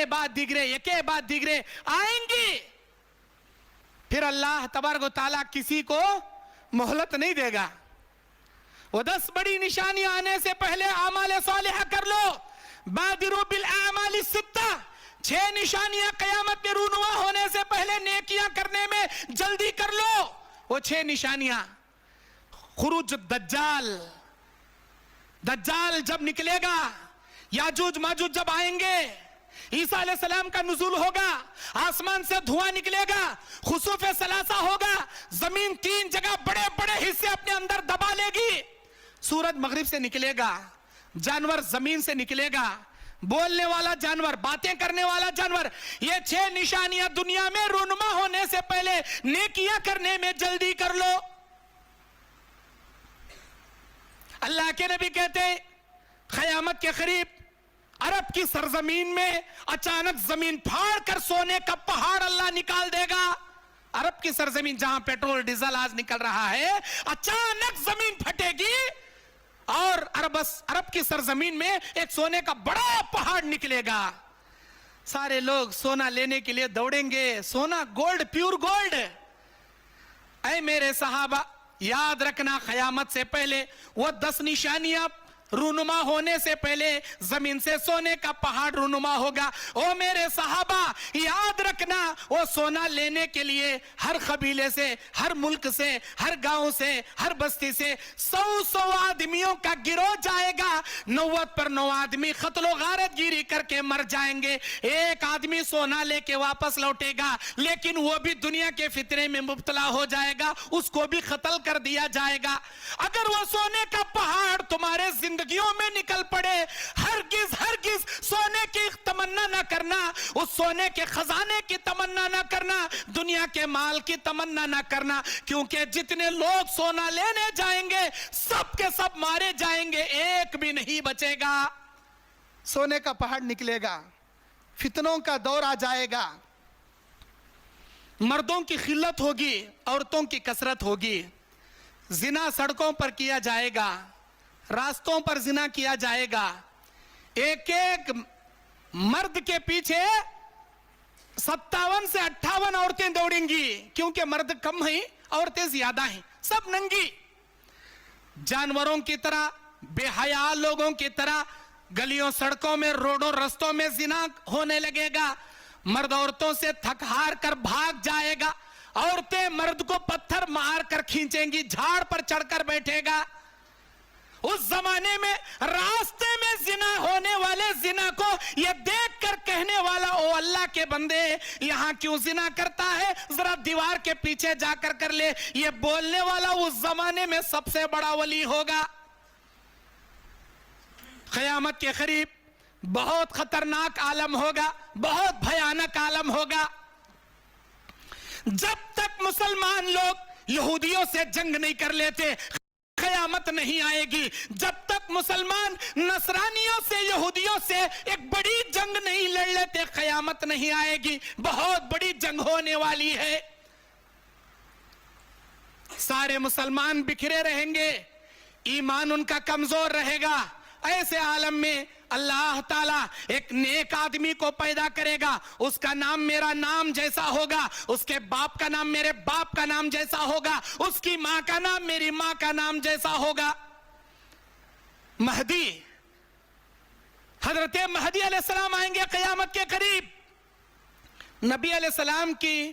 بعد دیگرے یکے بعد دیگرے آئیں گی. پھر اللہ تبارک و تعالیٰ کسی کو مہلت نہیں دے گا. وہ 10 بڑی نشانیاں آنے سے پہلے اعمال صالحہ کر لو. بادروا بالاعمال الستہ، 6 نشانیاں قیامت میں رونما ہونے سے پہلے نیکیاں کرنے میں جلدی کر لو. وہ 6 نشانیاں: خروج دجال، دجال جب نکلے گا، یاجوج ماجوج جب آئیں گے، عیسیٰ علیہ السلام کا نزول ہوگا، آسمان سے دھواں نکلے گا، خسوف ثلاثہ ہوگا، زمین 3 جگہ بڑے بڑے حصے اپنے اندر دبا لے گی، سورج مغرب سے نکلے گا، جانور زمین سے نکلے گا، بولنے والا جانور، باتیں کرنے والا جانور. یہ 6 نشانیاں دنیا میں رونما ہونے سے پہلے نیکیاں کرنے میں جلدی کر لو. اللہ کے نبی کہتے ہیں قیامت کے قریب عرب کی سرزمین میں اچانک زمین پھاڑ کر سونے کا پہاڑ اللہ نکال دے گا. عرب کی سرزمین جہاں پیٹرول ڈیزل آج نکل رہا ہے، اچانک زمین پھٹے گی اور عرب کی سرزمین میں ایک سونے کا بڑا پہاڑ نکلے گا. سارے لوگ سونا لینے کے لیے دوڑیں گے. سونا، گولڈ، پیور گولڈ. اے میرے صحابہ، یاد رکھنا قیامت سے پہلے وہ 10 نشانیاں رونما ہونے سے پہلے زمین سے سونے کا پہاڑ رونما ہوگا. او میرے صحابہ، یاد رکھنا وہ سونا لینے کے لیے ہر قبیلے سے، ہر ملک سے، ہر گاؤں سے، ہر بستی سے 100 آدمیوں کا گروہ جائے گا. 90 پر 9 آدمی قتل و غارت گیری کر کے مر جائیں گے. ایک آدمی سونا لے کے واپس لوٹے گا، لیکن وہ بھی دنیا کے فتنے میں مبتلا ہو جائے گا، اس کو بھی قتل کر دیا جائے گا. اگر وہ سونے کا پہاڑ تمہارے زندگیوں میں نکل پڑے، ہرگز ہرگز سونے کی تمنا نہ کرنا، اس سونے کے خزانے کی تمنا نہ کرنا، دنیا کے مال کی تمنا نہ کرنا، کیونکہ جتنے لوگ سونا لینے جائیں گے سب کے سب مارے جائیں گے، ایک بھی نہیں بچے گا. سونے کا پہاڑ نکلے گا، فتنوں کا دور آ جائے گا، مردوں کی قلت ہوگی، عورتوں کی کثرت ہوگی، زنا سڑکوں پر کیا جائے گا، راستوں پر زنا کیا جائے گا. ایک ایک مرد کے پیچھے 57 سے 58 عورتیں دوڑیں گی، کیونکہ مرد کم ہیں، عورتیں زیادہ ہیں، سب ننگی. جانوروں کی طرح، بے حیا لوگوں کی طرح گلیوں سڑکوں میں، روڈوں رستوں میں زنا ہونے لگے گا. مرد عورتوں سے تھک ہار کر بھاگ جائے گا، عورتیں مرد کو پتھر مار کر کھینچیں گی، جھاڑ پر چڑھ کر بیٹھے گا. اس زمانے میں راستے میں زنا ہونے والے زنا کو یہ دیکھ کر کہنے والا، او اللہ کے بندے یہاں کیوں زنا کرتا ہے، ذرا دیوار کے پیچھے جا کر کر لے. یہ بولنے والا اس زمانے میں سب سے بڑا ولی ہوگا. قیامت کے قریب بہت خطرناک عالم ہوگا، بہت بھیانک عالم ہوگا. جب تک مسلمان لوگ یہودیوں سے جنگ نہیں کر لیتے قیامت نہیں آئے گی. جب تک مسلمان نصرانیوں سے، یہودیوں سے ایک بڑی جنگ نہیں لڑ لیتے قیامت نہیں آئے گی. بہت بڑی جنگ ہونے والی ہے. سارے مسلمان بکھرے رہیں گے، ایمان ان کا کمزور رہے گا. ایسے عالم میں اللہ تعالیٰ ایک نیک آدمی کو پیدا کرے گا، اس کا نام میرا نام جیسا ہوگا، اس کے باپ کا نام میرے باپ کا نام جیسا ہوگا، اس کی ماں کا نام میری ماں کا نام جیسا ہوگا. مہدی، حضرت مہدی علیہ السلام آئیں گے قیامت کے قریب. نبی علیہ السلام کی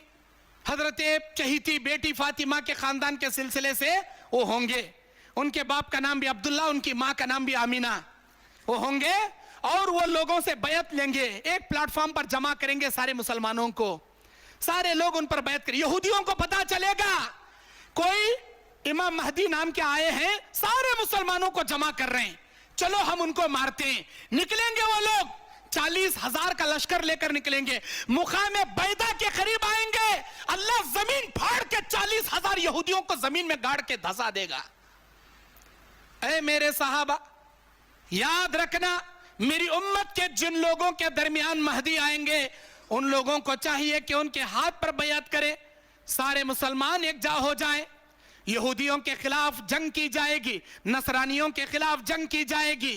حضرت چہیتی بیٹی فاطمہ کے خاندان کے سلسلے سے وہ ہوں گے. ان کے باپ کا نام بھی عبداللہ، ان کی ماں کا نام بھی آمینہ. وہ ہوں گے اور وہ لوگوں سے بیعت لیں گے، ایک پلیٹ فارم پر جمع کریں گے سارے مسلمانوں کو، سارے لوگ ان پر بیعت کریں. یہودیوں کو پتا چلے گا کوئی امام مہدی نام کے آئے ہیں، سارے مسلمانوں کو جمع کر رہے ہیں، چلو ہم ان کو مارتے ہیں. نکلیں گے وہ لوگ، 40,000 کا لشکر لے کر نکلیں گے، مقام بیضا کے قریب آئیں گے. اللہ زمین پھاڑ کے 40,000 یہودیوں کو زمین میں گاڑ کے دھسا دے گا. اے میرے صحابہ، یاد رکھنا میری امت کے جن لوگوں کے درمیان مہدی آئیں گے ان لوگوں کو چاہیے کہ ان کے ہاتھ پر بیعت کرے، سارے مسلمان ایک جا ہو جائیں. یہودیوں کے خلاف جنگ کی جائے گی، نصرانیوں کے خلاف جنگ کی جائے گی.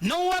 90